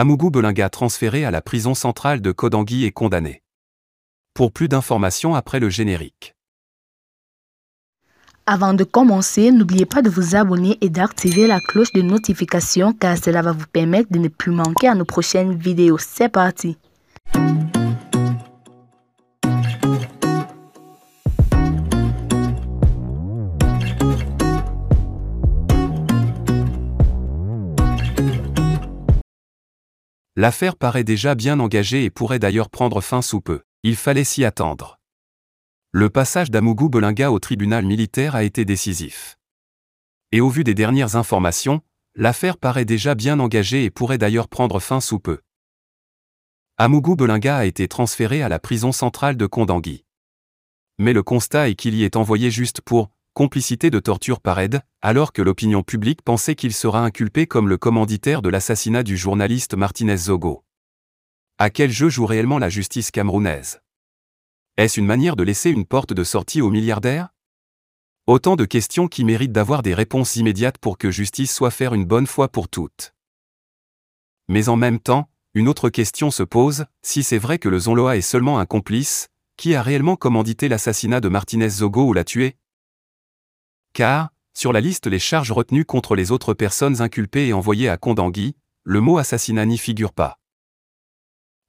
Amougou Belinga transféré à la prison centrale de Kodangui est condamné. Pour plus d'informations après le générique. Avant de commencer, n'oubliez pas de vous abonner et d'activer la cloche de notification car cela va vous permettre de ne plus manquer à nos prochaines vidéos. C'est parti! L'affaire paraît déjà bien engagée et pourrait d'ailleurs prendre fin sous peu. Il fallait s'y attendre. Le passage d'Amougou Belinga au tribunal militaire a été décisif. Et au vu des dernières informations, l'affaire paraît déjà bien engagée et pourrait d'ailleurs prendre fin sous peu. Amougou Belinga a été transféré à la prison centrale de Kodangui. Mais le constat est qu'il y est envoyé juste pour complicité de torture par aide, alors que l'opinion publique pensait qu'il sera inculpé comme le commanditaire de l'assassinat du journaliste Martinez Zogo. À quel jeu joue réellement la justice camerounaise? Est-ce une manière de laisser une porte de sortie aux milliardaires? Autant de questions qui méritent d'avoir des réponses immédiates pour que justice soit faite une bonne fois pour toutes. Mais en même temps, une autre question se pose, si c'est vrai que le Zonloa est seulement un complice, qui a réellement commandité l'assassinat de Martinez Zogo ou l'a tué? Car, sur la liste les charges retenues contre les autres personnes inculpées et envoyées à Kodangui, le mot assassinat n'y figure pas.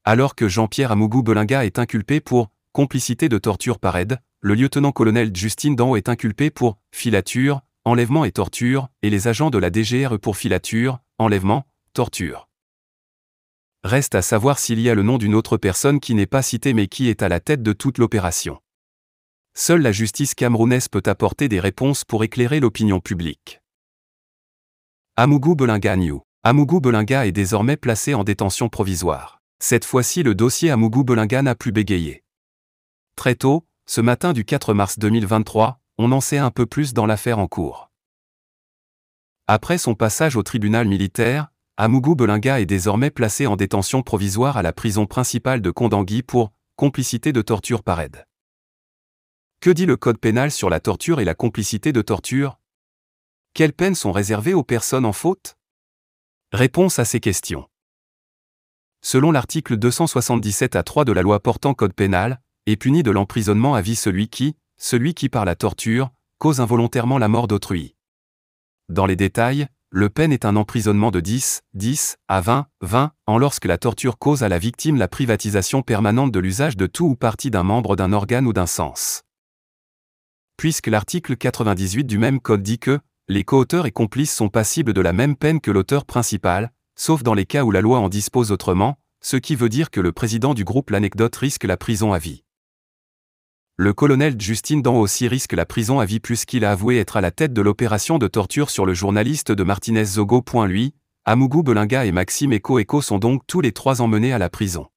Alors que Jean-Pierre Amougou Belinga est inculpé pour complicité de torture par aide, le lieutenant-colonel Justine Danho est inculpé pour filature, enlèvement et torture, et les agents de la DGRE pour filature, enlèvement, torture. Reste à savoir s'il y a le nom d'une autre personne qui n'est pas citée mais qui est à la tête de toute l'opération. Seule la justice camerounaise peut apporter des réponses pour éclairer l'opinion publique. Amougou Belinga New. Amougou Belinga est désormais placé en détention provisoire. Cette fois-ci le dossier Amougou Belinga n'a plus bégayé. Très tôt, ce matin du 4 mars 2023, on en sait un peu plus dans l'affaire en cours. Après son passage au tribunal militaire, Amougou Belinga est désormais placé en détention provisoire à la prison principale de Kodangui pour complicité de torture par aide. Que dit le code pénal sur la torture et la complicité de torture? Quelles peines sont réservées aux personnes en faute? Réponse à ces questions. Selon l'article 277A3 de la loi portant code pénal, est puni de l'emprisonnement à vie celui qui, par la torture, cause involontairement la mort d'autrui. Dans les détails, le peine est un emprisonnement de 10 à 20 ans lorsque la torture cause à la victime la privatisation permanente de l'usage de tout ou partie d'un membre d'un organe ou d'un sens. Puisque l'article 98 du même code dit que les co-auteurs et complices sont passibles de la même peine que l'auteur principal, sauf dans les cas où la loi en dispose autrement, ce qui veut dire que le président du groupe L'Anecdote risque la prison à vie. Le colonel Justine Danho aussi risque la prison à vie puisqu'il a avoué être à la tête de l'opération de torture sur le journaliste de Martinez Zogo. Lui, Amougou Belinga et Maxime Eko sont donc tous les trois emmenés à la prison.